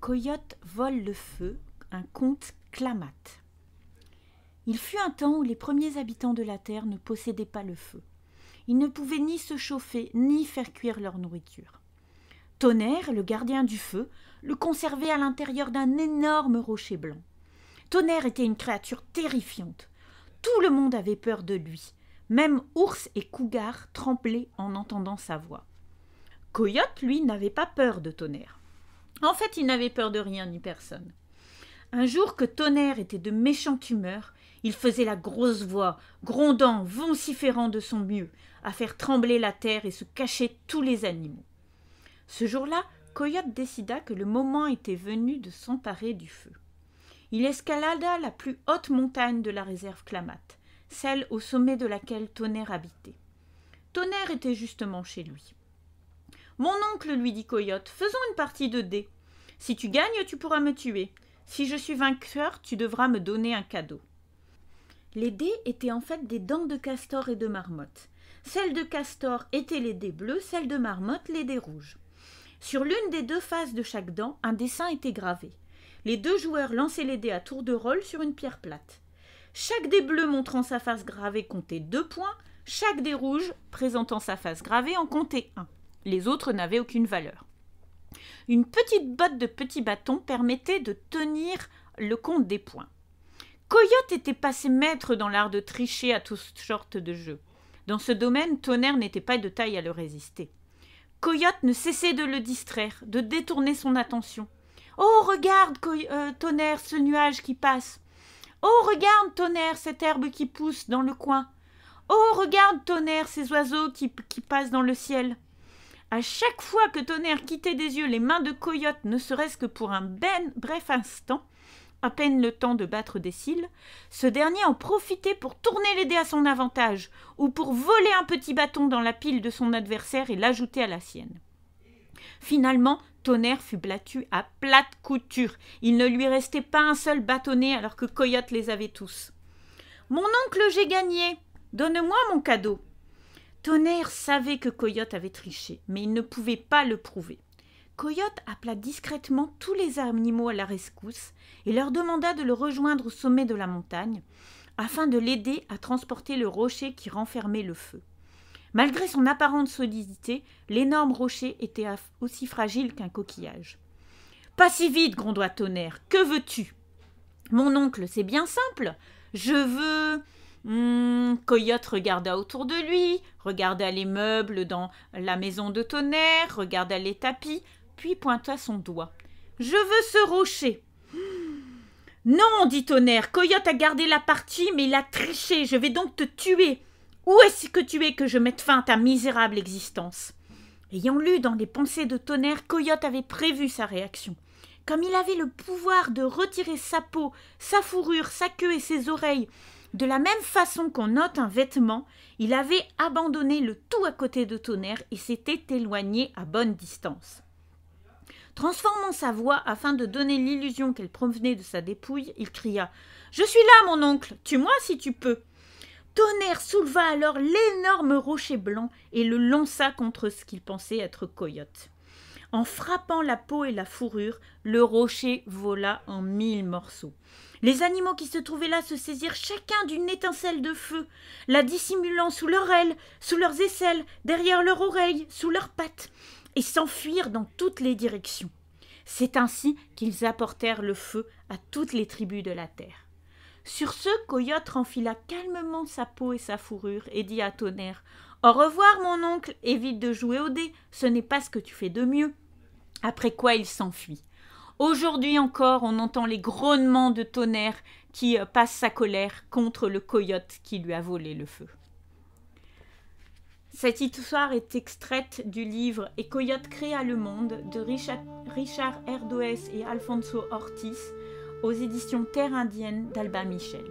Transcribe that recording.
Coyote vole le feu, un conte Klamath. Il fut un temps où les premiers habitants de la terre ne possédaient pas le feu. Ils ne pouvaient ni se chauffer, ni faire cuire leur nourriture. Tonnerre, le gardien du feu, le conservait à l'intérieur d'un énorme rocher blanc. Tonnerre était une créature terrifiante. Tout le monde avait peur de lui. Même ours et cougar tremblaient en entendant sa voix. Coyote, lui, n'avait pas peur de Tonnerre. En fait, il n'avait peur de rien ni personne. Un jour que Tonnerre était de méchante humeur, il faisait la grosse voix, grondant, vociférant de son mieux, à faire trembler la terre et se cacher tous les animaux. Ce jour-là, Coyote décida que le moment était venu de s'emparer du feu. Il escalada la plus haute montagne de la réserve Klamath, celle au sommet de laquelle Tonnerre habitait. Tonnerre était justement chez lui. « Mon oncle, lui dit Coyote, faisons une partie de dés. Si tu gagnes, tu pourras me tuer. Si je suis vainqueur, tu devras me donner un cadeau. » Les dés étaient en fait des dents de castor et de marmotte. Celles de castor étaient les dés bleus, celles de marmotte les dés rouges. Sur l'une des deux faces de chaque dent, un dessin était gravé. Les deux joueurs lançaient les dés à tour de rôle sur une pierre plate. Chaque dé bleu montrant sa face gravée comptait 2 points, chaque dé rouge présentant sa face gravée en comptait 1. Les autres n'avaient aucune valeur. Une petite botte de petits bâtons permettait de tenir le compte des points. Coyote était passé maître dans l'art de tricher à toutes sortes de jeux. Dans ce domaine, Tonnerre n'était pas de taille à le résister. Coyote ne cessait de le distraire, de détourner son attention. « Oh, regarde, Tonnerre, ce nuage qui passe. Oh, regarde, Tonnerre, cette herbe qui pousse dans le coin. Oh, regarde, Tonnerre, ces oiseaux qui passent dans le ciel. » À chaque fois que Tonnerre quittait des yeux les mains de Coyote, ne serait-ce que pour un bref instant, à peine le temps de battre des cils, ce dernier en profitait pour tourner les dés à son avantage ou pour voler un petit bâton dans la pile de son adversaire et l'ajouter à la sienne. Finalement, Tonnerre fut battu à plate couture. Il ne lui restait pas un seul bâtonnet alors que Coyote les avait tous. « Mon oncle, j'ai gagné. Donne-moi mon cadeau. » Tonnerre savait que Coyote avait triché, mais il ne pouvait pas le prouver. Coyote appela discrètement tous les animaux à la rescousse et leur demanda de le rejoindre au sommet de la montagne, afin de l'aider à transporter le rocher qui renfermait le feu. Malgré son apparente solidité, l'énorme rocher était aussi fragile qu'un coquillage. « Pas si vite, gronda Tonnerre. Que veux-tu » ? « Mon oncle, c'est bien simple. Je veux... » Coyote regarda autour de lui, regarda les meubles dans la maison de Tonnerre, regarda les tapis, puis pointa son doigt. « Je veux ce rocher. »« Non, dit Tonnerre, Coyote a gardé la partie, mais il a triché, je vais donc te tuer. Où est-ce que tu es que je mette fin à ta misérable existence ?» Ayant lu dans les pensées de Tonnerre, Coyote avait prévu sa réaction. Comme il avait le pouvoir de retirer sa peau, sa fourrure, sa queue et ses oreilles, de la même façon qu'on ôte un vêtement, il avait abandonné le tout à côté de Tonnerre et s'était éloigné à bonne distance. Transformant sa voix afin de donner l'illusion qu'elle provenait de sa dépouille, il cria « Je suis là, mon oncle, tue-moi si tu peux !» Tonnerre souleva alors l'énorme rocher blanc et le lança contre ce qu'il pensait être Coyote. En frappant la peau et la fourrure, le rocher vola en 1000 morceaux. Les animaux qui se trouvaient là se saisirent chacun d'une étincelle de feu, la dissimulant sous leurs ailes, sous leurs aisselles, derrière leurs oreilles, sous leurs pattes, et s'enfuirent dans toutes les directions. C'est ainsi qu'ils apportèrent le feu à toutes les tribus de la terre. Sur ce, Coyote renfila calmement sa peau et sa fourrure et dit à Tonnerre « Au revoir, mon oncle, évite de jouer au dé, ce n'est pas ce que tu fais de mieux. » Après quoi il s'enfuit. Aujourd'hui encore, on entend les grognements de Tonnerre qui passe sa colère contre le coyote qui lui a volé le feu. Cette histoire est extraite du livre « Et Coyote créa le monde » de Richard Herdoès et Alfonso Ortiz aux éditions Terre indienne d'Albin Michel.